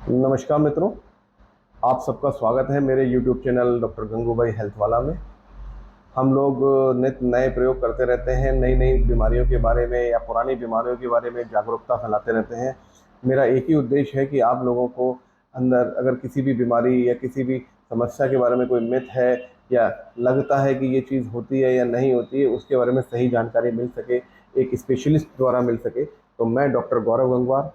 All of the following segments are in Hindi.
नमस्कार मित्रों, आप सबका स्वागत है मेरे YouTube channel doctor Gangubai health वाला में। हम लोग नित्य नए प्रयोग करते रहते हैं, नई नई बीमारियों के बारे में या पुरानी बीमारियों के बारे में जागरूकता फैलाते रहते हैं। मेरा एक ही उद्देश्य है कि आप लोगों को अंदर अगर किसी भी बीमारी या किसी भी समस्या के बारे में कोई मिथ है या लगता है कि ये चीज़ होती है या नहीं होती है, उसके बारे में सही जानकारी मिल सके, एक स्पेशलिस्ट द्वारा मिल सके। तो मैं डॉक्टर गौरव गंगवार,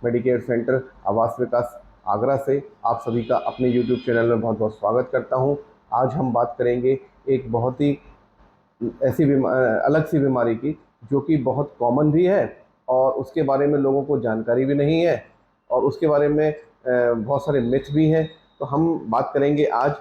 मेडिकेयर सेंटर आवास विकास आगरा से आप सभी का अपने यूट्यूब चैनल में बहुत बहुत स्वागत करता हूं। आज हम बात करेंगे एक बहुत ही ऐसी अलग सी बीमारी की, जो कि बहुत कॉमन भी है और उसके बारे में लोगों को जानकारी भी नहीं है और उसके बारे में बहुत सारे मिथ भी हैं। तो हम बात करेंगे आज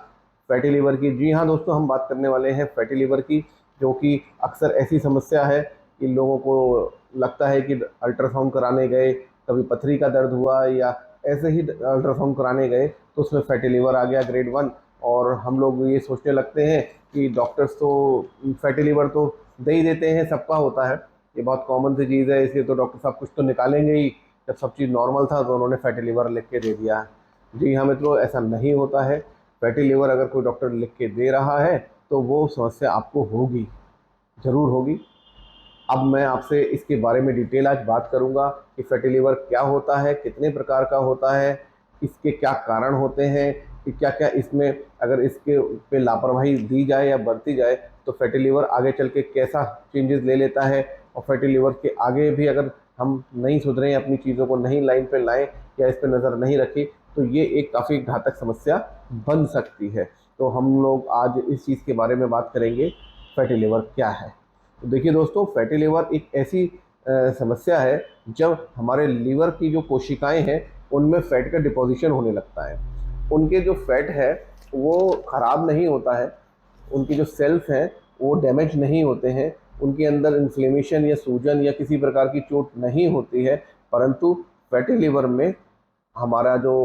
फैटी लिवर की। जी हाँ दोस्तों, हम बात करने वाले हैं फैटी लिवर की, जो कि अक्सर ऐसी समस्या है कि लोगों को लगता है कि अल्ट्रासाउंड कराने गए, कभी पथरी का दर्द हुआ या ऐसे ही अल्ट्रासाउंड कराने गए तो उसमें फैटी लिवर आ गया ग्रेड 1, और हम लोग ये सोचने लगते हैं कि डॉक्टर्स तो फैटी लिवर तो दे ही देते हैं, सबका होता है, ये बहुत कॉमन सी चीज़ है, इसलिए तो डॉक्टर साहब कुछ तो निकालेंगे ही। जब सब चीज़ नॉर्मल था तो उन्होंने फैटी लिवर लिख के दे दिया है। जी हाँ मित्रों, ऐसा नहीं होता है। फैटी लिवर अगर कोई डॉक्टर लिख के दे रहा है तो वो समस्या आपको होगी, ज़रूर होगी। अब मैं आपसे इसके बारे में डिटेल आज बात करूंगा कि फैटी लिवर क्या होता है, कितने प्रकार का होता है, इसके क्या कारण होते हैं, कि क्या क्या इसमें अगर इसके पे लापरवाही दी जाए या बरती जाए तो फैटी लिवर आगे चल के कैसा चेंजेस ले लेता है। और फैटी लिवर के आगे भी अगर हम नहीं सुधरें, अपनी चीज़ों को नहीं लाइन पे लाएं या इस पर नज़र नहीं रखें तो ये एक काफ़ी घातक समस्या बन सकती है। तो हम लोग आज इस चीज़ के बारे में बात करेंगे, फैटी लिवर क्या है। तो देखिए दोस्तों, फैटी लिवर एक ऐसी समस्या है जब हमारे लीवर की जो कोशिकाएं हैं उनमें फैट का डिपोजिशन होने लगता है। उनके जो फैट है वो ख़राब नहीं होता है, उनकी जो सेल्स हैं वो डैमेज नहीं होते हैं, उनके अंदर इन्फ्लेमेशन या सूजन या किसी प्रकार की चोट नहीं होती है। परंतु फैटी लिवर में हमारा जो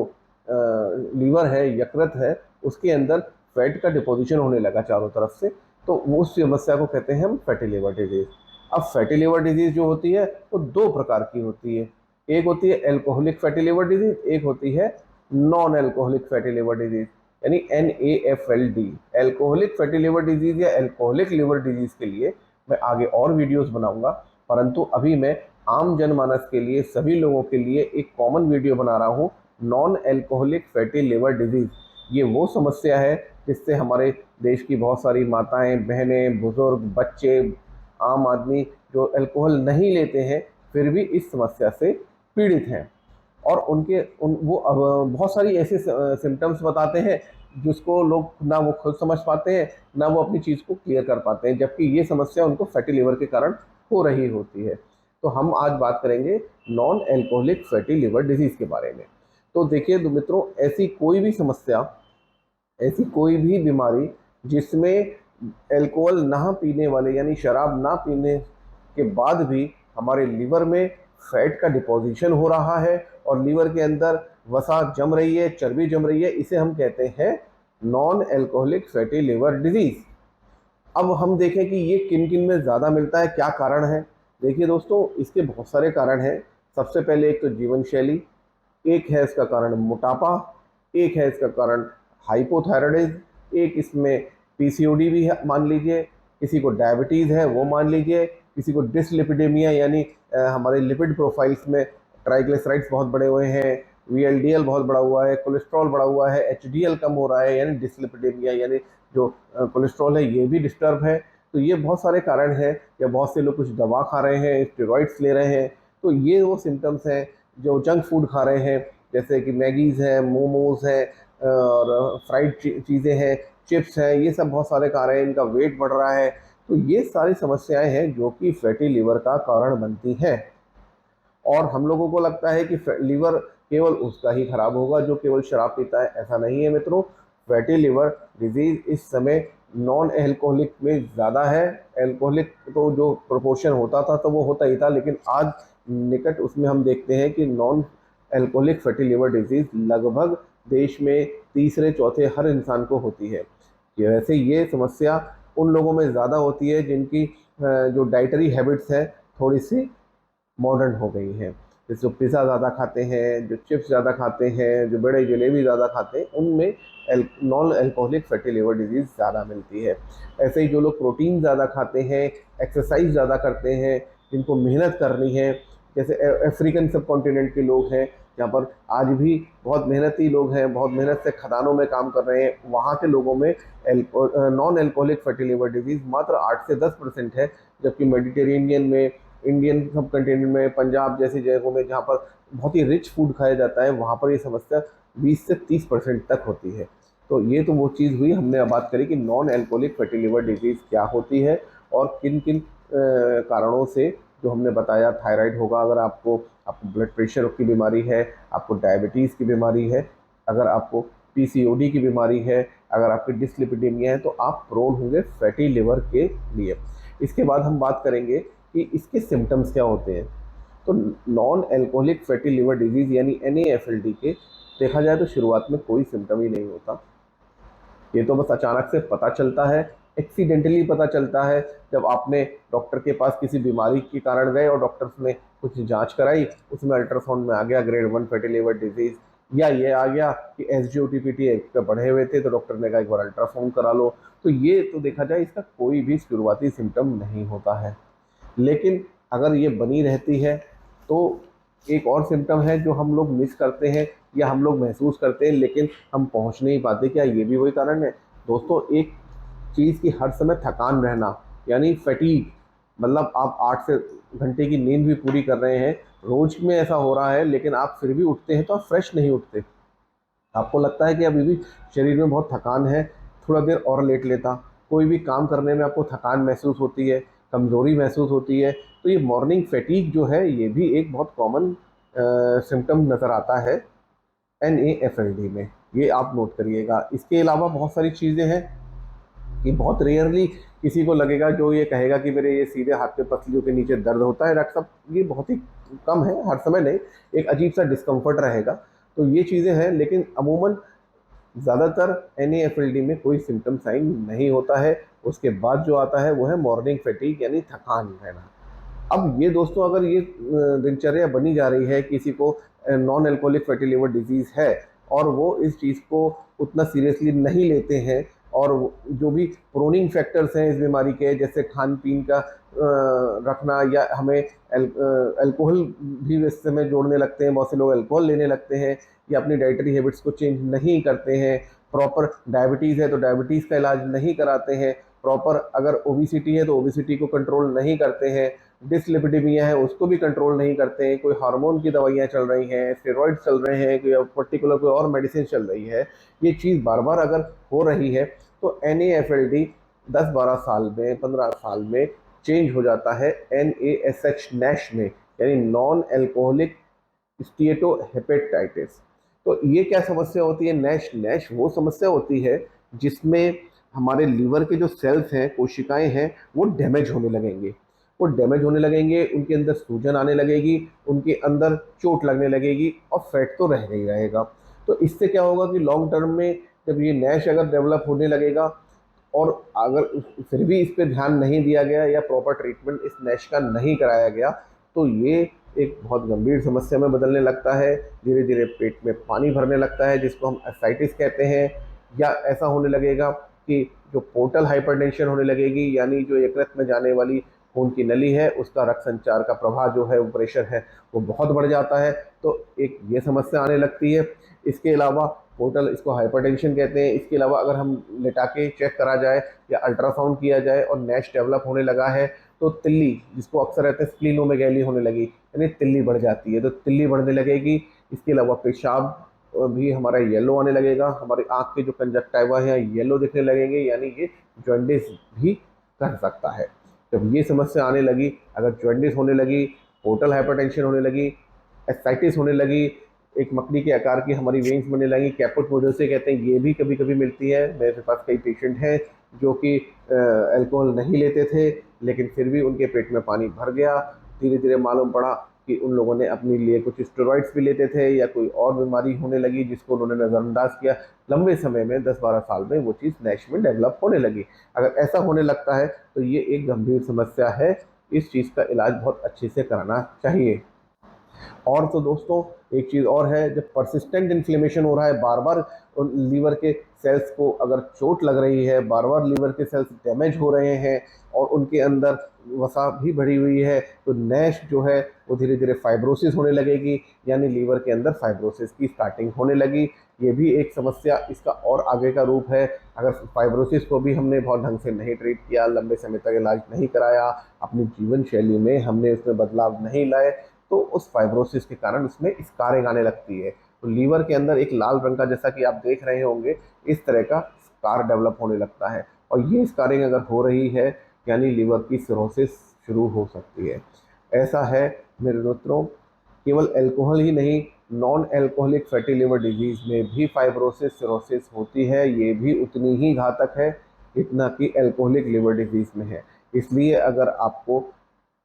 लीवर है, यकृत है, उसके अंदर फैट का डिपोजिशन होने लगा चारों तरफ से, तो वो उस समस्या को कहते हैं हम फैटी लिवर डिजीज़। अब फैटी लिवर डिजीज़ जो होती है वो दो प्रकार की होती है। एक होती है एल्कोहलिक फैटी लिवर डिजीज़, एक होती है non alcoholic fatty liver disease, यानी NAFLD। Alcoholic fatty liver disease या एल्कोहलिक लिवर डिजीज़ के लिए मैं आगे और वीडियोस बनाऊंगा, परंतु अभी मैं आम जनमानस के लिए, सभी लोगों के लिए एक कॉमन वीडियो बना रहा हूँ, non alcoholic fatty liver disease. ये वो समस्या है जिससे हमारे देश की बहुत सारी माताएं, बहनें, बुजुर्ग, बच्चे, आम आदमी जो अल्कोहल नहीं लेते हैं फिर भी इस समस्या से पीड़ित हैं। और वो अब बहुत सारी ऐसे सिम्टम्स बताते हैं जिसको लोग ना वो खुद समझ पाते हैं, ना वो अपनी चीज़ को क्लियर कर पाते हैं, जबकि ये समस्या उनको फैटी लिवर के कारण हो रही होती है। तो हम आज बात करेंगे non alcoholic fatty liver disease के बारे में। तो देखिए मित्रों, ऐसी कोई भी समस्या, ऐसी कोई भी बीमारी जिसमें अल्कोहल ना पीने वाले यानी शराब ना पीने के बाद भी हमारे लीवर में फैट का डिपोजिशन हो रहा है और लीवर के अंदर वसा जम रही है, चर्बी जम रही है, इसे हम कहते हैं non alcoholic fatty liver disease. अब हम देखें कि ये किन किन में ज़्यादा मिलता है, क्या कारण है। देखिए दोस्तों, इसके बहुत सारे कारण हैं। सबसे पहले एक तो जीवन शैली, एक है इसका कारण मोटापा, एक है इसका कारण हाइपोथायराइडिज्म, एक इसमें पीसीओडी भी है मान लीजिए, किसी को डायबिटीज़ है वो मान लीजिए, किसी को डिसलिपिडेमिया यानी हमारे लिपिड प्रोफाइल्स में ट्राइग्लिसराइड्स बहुत बड़े हुए हैं, वीएलडीएल बहुत बड़ा हुआ है, कोलेस्ट्रॉल बड़ा हुआ है, एचडीएल कम हो रहा है, यानी डिसलिपिडेमिया यानी जो कोलेस्ट्रॉल है ये भी डिस्टर्ब है। तो ये बहुत सारे कारण हैं। या बहुत से लोग कुछ दवा खा रहे हैं, स्टेरॉइड्स ले रहे हैं, तो ये वो सिम्टम्स हैं। जो जंक फूड खा रहे हैं जैसे कि मैगीज़ हैं, मोमोज़ हैं और फ्राइड चीज़ें हैं, चिप्स हैं, ये सब बहुत सारे खा रहे हैं, इनका वेट बढ़ रहा है। तो ये सारी समस्याएं हैं जो कि फैटी लिवर का कारण बनती हैं। और हम लोगों को लगता है कि लीवर केवल उसका ही खराब होगा जो केवल शराब पीता है, ऐसा नहीं है मित्रों। फैटी लिवर डिजीज़ इस समय नॉन एल्कोहलिक में ज़्यादा है। एल्कोहलिक तो जो प्रोपोर्शन होता था तो वो होता ही था, लेकिन आज निकट उसमें हम देखते हैं कि non alcoholic fatty liver disease लगभग देश में तीसरे चौथे हर इंसान को होती है। वैसे ये समस्या उन लोगों में ज़्यादा होती है जिनकी जो डाइटरी हैबिट्स है थोड़ी सी मॉडर्न हो गई हैं। जैसे जो पिज़्ज़ा ज़्यादा खाते हैं, जो चिप्स ज़्यादा खाते हैं, जो बड़े जलेबी ज़्यादा खाते हैं, उनमें non alcoholic fatty liver disease ज़्यादा मिलती है। ऐसे ही जो लोग प्रोटीन ज़्यादा खाते हैं, एक्सरसाइज ज़्यादा करते हैं, जिनको मेहनत करनी है, जैसे अफ्रीकन सब कॉन्टिनेंट के लोग हैं, यहाँ पर आज भी बहुत मेहनती लोग हैं, बहुत मेहनत से खदानों में काम कर रहे हैं, वहाँ के लोगों में non alcoholic fatty liver disease मात्र 8 से 10% है, जबकि मेडिटेरेनियन में, इंडियन सब कंटिनेंट में, पंजाब जैसी जगहों में जहाँ पर बहुत ही रिच फूड खाया जाता है, वहाँ पर ये समस्या 20 से 30% तक होती है। तो ये तो वो चीज़ हुई, हमने अब बात करी कि non alcoholic fatty liver disease क्या होती है और किन किन कारणों से, जो हमने बताया, थायराइड होगा अगर आपको, आपको ब्लड प्रेशर की बीमारी है, आपको डायबिटीज़ की बीमारी है, अगर आपको पीसीओडी की बीमारी है, अगर आपकी डिसलिपिडीमिया है, तो आप प्रोन होंगे फैटी लिवर के लिए। इसके बाद हम बात करेंगे कि इसके सिम्टम्स क्या होते हैं। तो non alcoholic fatty liver disease यानी NAFLD के देखा जाए तो शुरुआत में कोई सिम्टम ही नहीं होता। ये तो बस अचानक से पता चलता है, एक्सीडेंटली पता चलता है, जब आपने डॉक्टर के पास किसी बीमारी के कारण गए और डॉक्टर्स ने कुछ जांच कराई, उसमें अल्ट्रासाउंड में आ गया ग्रेड 1 फैटी लिवर डिजीज़, या ये आ गया कि SGOT-PT पे बढ़े हुए थे तो डॉक्टर ने कहा एक बार अल्ट्रासाउंड करा लो। तो ये तो देखा जाए इसका कोई भी शुरुआती सिम्टम नहीं होता है। लेकिन अगर ये बनी रहती है तो एक और सिम्टम है जो हम लोग मिस करते हैं या हम लोग महसूस करते हैं लेकिन हम पहुंच नहीं पाते। क्या ये भी वही कारण है? दोस्तों, एक चीज़ की हर समय थकान रहना, यानी फटीग, मतलब आप 8 घंटे की नींद भी पूरी कर रहे हैं, रोज में ऐसा हो रहा है, लेकिन आप फिर भी उठते हैं तो आप फ्रेश नहीं उठते। आपको लगता है कि अभी भी शरीर में बहुत थकान है, थोड़ा देर और लेट लेता। कोई भी काम करने में आपको थकान महसूस होती है, कमज़ोरी महसूस होती है। तो ये मॉर्निंग फैटीग जो है, ये भी एक बहुत कॉमन सिम्पटम नज़र आता है NAFLD में। ये आप नोट करिएगा। इसके अलावा बहुत सारी चीज़ें हैं कि बहुत रेयरली किसी को लगेगा जो ये कहेगा कि मेरे ये सीधे हाथ पे पसलियों के नीचे दर्द होता है डॉक्टर साहब, ये बहुत ही कम है, हर समय नहीं, एक अजीब सा डिस्कम्फर्ट रहेगा। तो ये चीज़ें हैं, लेकिन अमूमन ज़्यादातर NAFLD में कोई सिम्टम साइन नहीं होता है। उसके बाद जो आता है वो है मॉर्निंग फैटीग यानी थकान रहना। अब ये दोस्तों, अगर ये दिनचर्या बनी जा रही है, किसी को non alcoholic fatty liver disease है और वो इस चीज़ को उतना सीरियसली नहीं लेते हैं, और जो भी प्रोनिंग फैक्टर्स हैं इस बीमारी के, जैसे खान पीन का रखना, या हमें अल्कोहल भी इस समय जोड़ने लगते हैं, बहुत से लोग अल्कोहल लेने लगते हैं, या अपनी डाइटरी हैबिट्स को चेंज नहीं करते हैं, प्रॉपर डायबिटीज़ है तो डायबिटीज़ का इलाज नहीं कराते हैं, प्रॉपर अगर ओबिसिटी है तो ओबिसिटी को कंट्रोल नहीं करते हैं, डिसलिपिडीमिया है उसको भी कंट्रोल नहीं करते हैं, कोई हार्मोन की दवाइयाँ चल रही हैं, स्टेरॉइड चल रहे हैं, कोई पर्टिकुलर कोई और मेडिसिन चल रही है, ये चीज़ बार बार अगर हो रही है तो NAFLD 10-12 साल में, 15 साल में चेंज हो जाता है NASH में, यानी नॉन अल्कोहलिक स्टीएटोहेपेटाइटिस। तो ये क्या समस्या होती है? नैश वो समस्या होती है जिसमें हमारे लीवर के जो सेल्स हैं, कोशिकाएं हैं, वो डैमेज होने लगेंगे। वो डैमेज होने लगेंगे, उनके अंदर सूजन आने लगेगी, उनके अंदर चोट लगने लगेगी, और फैट तो रह नहीं रहेगा। तो इससे क्या होगा कि लॉन्ग टर्म में जब ये नैश अगर डेवलप होने लगेगा, और अगर फिर भी इस पे ध्यान नहीं दिया गया या प्रॉपर ट्रीटमेंट इस नैश का नहीं कराया गया, तो ये एक बहुत गंभीर समस्या में बदलने लगता है। धीरे धीरे पेट में पानी भरने लगता है, जिसको हम एसाइटिस कहते हैं, या ऐसा होने लगेगा कि जो पोर्टल हाइपरटेंशन होने लगेगी, यानी जो यकृत में जाने वाली खून की नली है, उसका रक्त संचार का प्रवाह जो है, वो प्रेशर है, वो बहुत बढ़ जाता है। तो एक ये समस्या आने लगती है। इसके अलावा पोर्टल, इसको हाइपरटेंशन कहते हैं। इसके अलावा अगर हम लेटा के चेक करा जाए या अल्ट्रासाउंड किया जाए और नैश डेवलप होने लगा है, तो तिल्ली, जिसको अक्सर रहते हैं स्प्लीनोमेगैली होने लगी, यानी तिल्ली बढ़ जाती है, तो तिल्ली बढ़ने लगेगी। इसके अलावा पेशाब भी हमारा येलो आने लगेगा, हमारी आँख के जो कंजक्टिवा है येलो दिखने लगेंगे, यानी ये जॉन्डिस भी कर सकता है। जब ये समस्या आने लगी, अगर जॉन्डिस होने लगी, पोर्टल हाइपरटेंशन होने लगी, एसाइटिस होने लगी, एक मकड़ी के आकार की हमारी वेन्स बनने लगी, कैपुट मोडोसे कहते हैं, ये भी कभी कभी मिलती है। मेरे पास कई पेशेंट हैं जो कि अल्कोहल नहीं लेते थे, लेकिन फिर भी उनके पेट में पानी भर गया। धीरे धीरे मालूम पड़ा कि उन लोगों ने अपने लिए कुछ स्टेरॉइड्स भी लेते थे, या कोई और बीमारी होने लगी जिसको उन्होंने नज़रअंदाज किया। लंबे समय में 10-12 साल में वो चीज़ नैश में डेवलप होने लगी। अगर ऐसा होने लगता है तो ये एक गंभीर समस्या है, इस चीज़ का इलाज बहुत अच्छे से कराना चाहिए। और तो दोस्तों एक चीज़ और है, जब परसिस्टेंट इन्फ्लेमेशन हो रहा है, बार बार लीवर के सेल्स को अगर चोट लग रही है, बार बार लीवर के सेल्स डैमेज हो रहे हैं और उनके अंदर वसा भी बढ़ी हुई है, तो नैश जो है वो धीरे धीरे फाइब्रोसिस होने लगेगी, यानी लीवर के अंदर फाइब्रोसिस की स्टार्टिंग होने लगी। ये भी एक समस्या इसका और आगे का रूप है। अगर फाइब्रोसिस को भी हमने बहुत ढंग से नहीं ट्रीट किया, लंबे समय तक इलाज नहीं कराया, अपनी जीवन शैली में हमने इसमें बदलाव नहीं लाए, तो उस फाइब्रोसिस के कारण उसमें स्कारिंग आने लगती है। तो लीवर के अंदर एक लाल रंग का, जैसा कि आप देख रहे होंगे, इस तरह का स्कार डेवलप होने लगता है। और ये स्कारिंग अगर हो रही है, यानी लीवर की सिरोसिस शुरू हो सकती है। ऐसा है मेरे मित्रों, केवल अल्कोहल ही नहीं, non alcoholic fatty liver disease में भी फाइब्रोसिस सिरोसिस होती है। ये भी उतनी ही घातक है जितना कि अल्कोहलिक लिवर डिजीज में है। इसलिए अगर आपको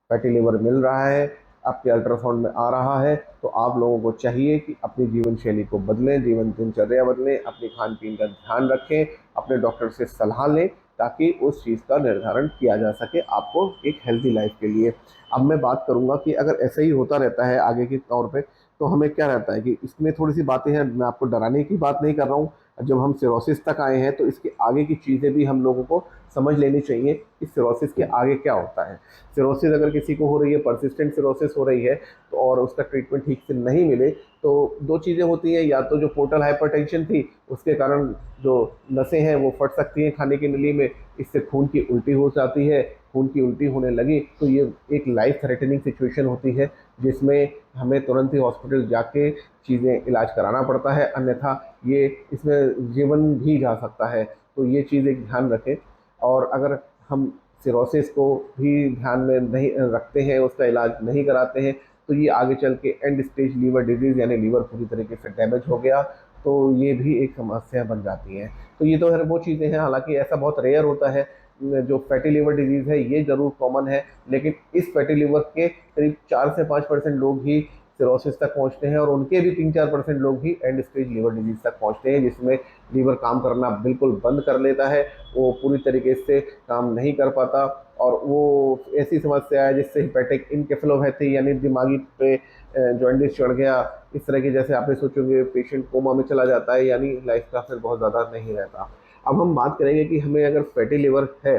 फैटी लिवर मिल रहा है, आपके अल्ट्रासाउंड में आ रहा है, तो आप लोगों को चाहिए कि अपनी जीवन शैली को बदलें, जीवन दिनचर्या बदलें, अपनी खान पीन का ध्यान रखें, अपने डॉक्टर से सलाह लें, ताकि उस चीज़ का निर्धारण किया जा सके आपको एक हेल्थी लाइफ के लिए। अब मैं बात करूंगा कि अगर ऐसा ही होता रहता है आगे के तौर पे, तो हमें क्या रहता है कि इसमें थोड़ी सी बातें हैं, मैं आपको डराने की बात नहीं कर रहा हूँ। जब हम सिरोसिस तक आए हैं, तो इसके आगे की चीज़ें भी हम लोगों को समझ लेनी चाहिए कि सिरोसिस के आगे क्या होता है। सिरोसिस अगर किसी को हो रही है, परसिस्टेंट सिरोसिस हो रही है, तो और उसका ट्रीटमेंट ठीक से नहीं मिले, तो दो चीज़ें होती हैं। या तो जो पोर्टल हाइपरटेंशन थी, उसके कारण जो नसें हैं वो फट सकती हैं खाने की नली में, इससे खून की उल्टी हो जाती है। खून की उल्टी होने लगी तो ये एक लाइफ थ्रेटनिंग सिचुएशन होती है, जिसमें हमें तुरंत ही हॉस्पिटल जाके चीज़ें इलाज कराना पड़ता है, अन्यथा ये इसमें जीवन भी जा सकता है। तो ये चीज़ एक ध्यान रखें। और अगर हम सिरोसिस को भी ध्यान में नहीं रखते हैं, उसका इलाज नहीं कराते हैं, तो ये आगे चल के एंड स्टेज लीवर डिजीज़, यानी लीवर पूरी तरीके से डैमेज हो गया, तो ये भी एक समस्या बन जाती है। तो ये तो है वो चीज़ें हैं, हालांकि ऐसा बहुत रेयर होता है। जो फैटी लिवर डिजीज़ है ये ज़रूर कॉमन है, लेकिन इस फैटी लिवर के करीब 4 से 5% लोग ही सिरोसिस तक पहुंचते हैं, और उनके भी 3-4% लोग ही एंड स्टेज लीवर डिजीज़ तक पहुंचते हैं, जिसमें लीवर काम करना बिल्कुल बंद कर लेता है, वो पूरी तरीके से काम नहीं कर पाता, और वो ऐसी समस्या है जिससे हिपैटिक इनकेफेलोपैथी, यानी दिमागी पे जॉन्डिस चढ़ गया, इस तरह की, जैसे आपने सोचोगे पेशेंट कोमा में चला जाता है, यानी लाइफ का फिर बहुत ज़्यादा नहीं रहता। अब हम बात करेंगे कि हमें अगर फैटी लिवर है,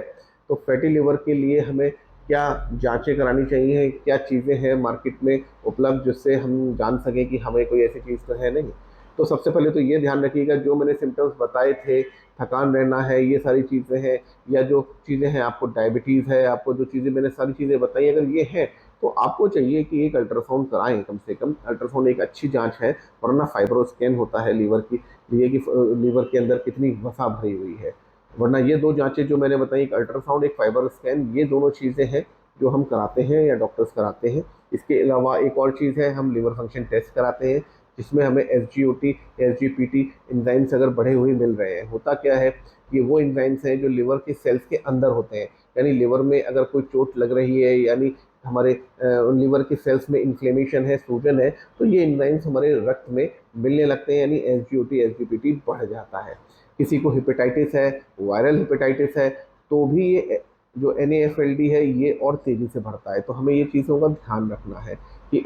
तो फैटी लिवर के लिए हमें क्या जांचें करानी चाहिए, क्या चीज़ें हैं मार्केट में उपलब्ध जिससे हम जान सकें कि हमें कोई ऐसी चीज़ तो है नहीं। तो सबसे पहले तो ये ध्यान रखिएगा, जो मैंने सिम्टम्स बताए थे, थकान रहना है, ये सारी चीज़ें हैं, या जो चीज़ें हैं, आपको डायबिटीज़ है, आपको जो चीज़ें मैंने सारी चीज़ें बताई, अगर ये हैं, तो आपको चाहिए कि एक अल्ट्रासाउंड कराएं कम से कम। अल्ट्रासाउंड एक अच्छी जांच है, वरना फाइब्रोस्कैन होता है लीवर की लिए कि लीवर के अंदर कितनी वसा भरी हुई है। वरना ये दो जांचें जो मैंने बताई, एक अल्ट्रासाउंड, एक फाइबर स्कैन, ये दोनों चीज़ें हैं जो हम कराते हैं या डॉक्टर्स कराते हैं। इसके अलावा एक और चीज़ है, हम लिवर फंक्शन टेस्ट कराते हैं, जिसमें हमें SGOT, SGPT एंजाइम्स अगर बढ़े हुए मिल रहे हैं। होता क्या है, ये वो एंजाइम्स हैं जो लिवर के सेल्स के अंदर होते हैं, यानी लिवर में अगर कोई चोट लग रही है, यानी हमारे लिवर के सेल्स में इन्फ्लेमेशन है, सूजन है, तो ये एंजाइम्स हमारे रक्त में मिलने लगते हैं, यानी SGOT, SGPT बढ़ जाता है। किसी को हेपेटाइटिस है, वायरल हेपेटाइटिस है, तो भी ये जो NAFLD है ये और तेज़ी से बढ़ता है। तो हमें ये चीज़ों का ध्यान रखना है कि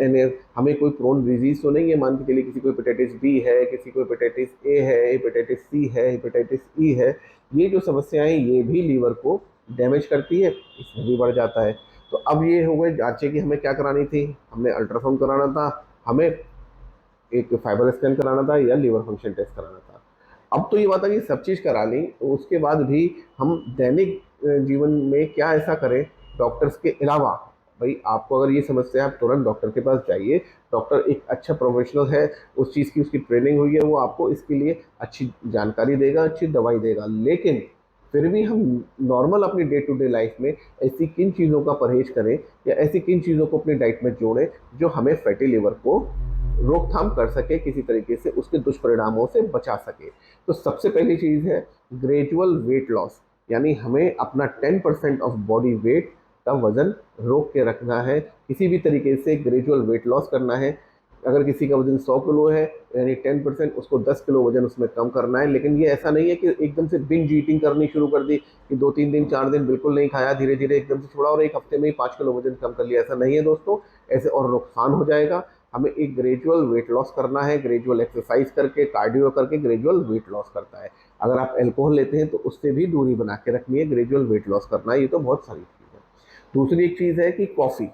हमें कोई क्रोन डिजीज़ तो नहीं है, मान के चलिए किसी को हेपेटाइटिस बी है, किसी को हेपेटाइटिस ए है, हेपेटाइटिस सी है, हेपेटाइटिस ई है। ये जो समस्याएं ये भी लीवर को डैमेज करती है, इसमें भी बढ़ जाता है। तो अब ये हो गए जांचें कि हमें क्या करानी थी, हमने अल्ट्रासाउंड कराना था, हमें एक फाइबर स्कैन कराना था, या लीवर फंक्शन टेस्ट कराना था। अब तो ये बात है कि सब चीज़ करा ली, तो उसके बाद भी हम दैनिक जीवन में क्या ऐसा करें डॉक्टर्स के अलावा। भाई आपको अगर ये समस्या है, आप तुरंत डॉक्टर के पास जाइए। डॉक्टर एक अच्छा प्रोफेशनल है, उस चीज़ की उसकी ट्रेनिंग हुई है, वो आपको इसके लिए अच्छी जानकारी देगा, अच्छी दवाई देगा। लेकिन फिर भी हम नॉर्मल अपनी डे टू डे लाइफ में ऐसी किन चीज़ों का परहेज करें, या ऐसी किन चीज़ों को अपनी डाइट में जोड़ें जो हमें फैटी लिवर को रोकथाम कर सके, किसी तरीके से उसके दुष्परिणामों से बचा सके। तो सबसे पहली चीज़ है ग्रेजुअल वेट लॉस, यानी हमें अपना 10% ऑफ बॉडी वेट का वजन रोक के रखना है, किसी भी तरीके से ग्रेजुअल वेट लॉस करना है। अगर किसी का वजन 100 किलो है, यानी 10%, उसको 10 किलो वजन उसमें कम करना है। लेकिन ये ऐसा नहीं है कि एकदम से बिंज ईटिंग करनी शुरू कर दी, कि 2-3 दिन 4 दिन बिल्कुल नहीं खाया, धीरे धीरे एकदम से छोड़ा और एक हफ्ते में ही 5 किलो वजन कम कर लिया, ऐसा नहीं है दोस्तों। ऐसे और नुकसान हो जाएगा। हमें एक ग्रेजुअल वेट लॉस करना है, ग्रेजुअल एक्सरसाइज करके, कार्डियो करके ग्रेजुअल वेट लॉस करता है। अगर आप अल्कोहल लेते हैं तो उससे भी दूरी बना के रखनी है, ग्रेजुअल वेट लॉस करना है। ये तो बहुत सारी चीज़ है। दूसरी एक चीज़ है कि कॉफ़ी,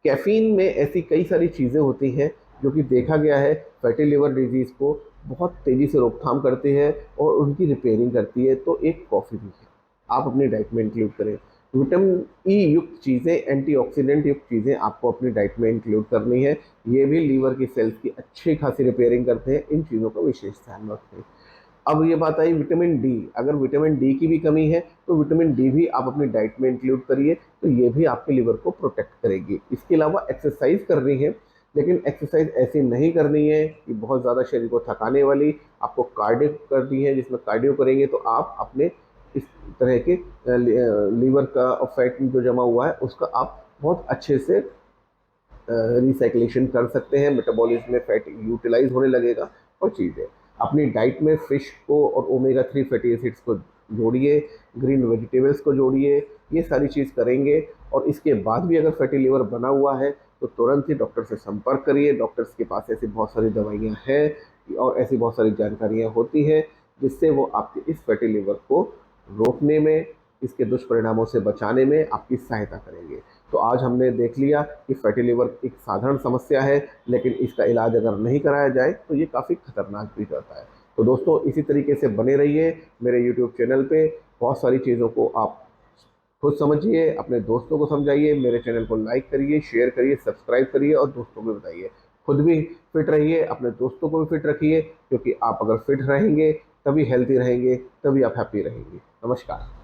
कैफीन में ऐसी कई सारी चीज़ें होती हैं जो कि देखा गया है फैटी लिवर डिजीज़ को बहुत तेज़ी से रोकथाम करती है और उनकी रिपेयरिंग करती है। तो एक कॉफ़ी भी है, आप अपनी डाइट में इंक्लूड करें। विटामिन ई युक्त चीज़ें, एंटीऑक्सीडेंट युक्त चीज़ें आपको अपनी डाइट में इंक्लूड करनी है। ये भी लीवर की सेल्स की अच्छी खासी रिपेयरिंग करते हैं। इन चीज़ों का विशेष ध्यान रखें। अब ये बात आई विटामिन डी। अगर विटामिन डी की भी कमी है तो विटामिन डी भी आप अपनी डाइट में इंक्लूड करिए, तो ये भी आपके लिवर को प्रोटेक्ट करेगी। इसके अलावा एक्सरसाइज करनी है, लेकिन एक्सरसाइज ऐसी नहीं करनी है कि बहुत ज़्यादा शरीर को थकाने वाली। आपको कार्डियो करनी है, जिसमें कार्डियो करेंगे तो आप अपने इस तरह के लीवर का फैट जो जमा हुआ है उसका आप बहुत अच्छे से रिसाइक्लेशन कर सकते हैं। मेटाबॉलिज्म में फैट यूटिलाइज होने लगेगा। और चीज़ें अपनी डाइट में फिश को और ओमेगा 3 फैटी एसिड्स को जोड़िए, ग्रीन वेजिटेबल्स को जोड़िए। ये सारी चीज़ करेंगे और इसके बाद भी अगर फैटी लिवर बना हुआ है तो तुरंत ही डॉक्टर से संपर्क करिए। डॉक्टर्स के पास ऐसी बहुत सारी दवाइयाँ हैं और ऐसी बहुत सारी जानकारियाँ होती हैं जिससे वो आपके इस फैटी लिवर को रोकने में, इसके दुष्परिणामों से बचाने में आपकी सहायता करेंगे। तो आज हमने देख लिया कि फैटी लिवर एक साधारण समस्या है, लेकिन इसका इलाज अगर नहीं कराया जाए तो ये काफ़ी खतरनाक भी रहता है। तो दोस्तों, इसी तरीके से बने रहिए मेरे यूट्यूब चैनल पे। बहुत सारी चीज़ों को आप खुद समझिए, अपने दोस्तों को समझाइए। मेरे चैनल को लाइक करिए, शेयर करिए, सब्सक्राइब करिए और दोस्तों को बताइए। खुद भी फिट रहिए, अपने दोस्तों को भी फिट रखिए, क्योंकि आप अगर फिट रहेंगे तभी हेल्थी रहेंगे, तभी आप हैप्पी रहेंगे। नमस्कार।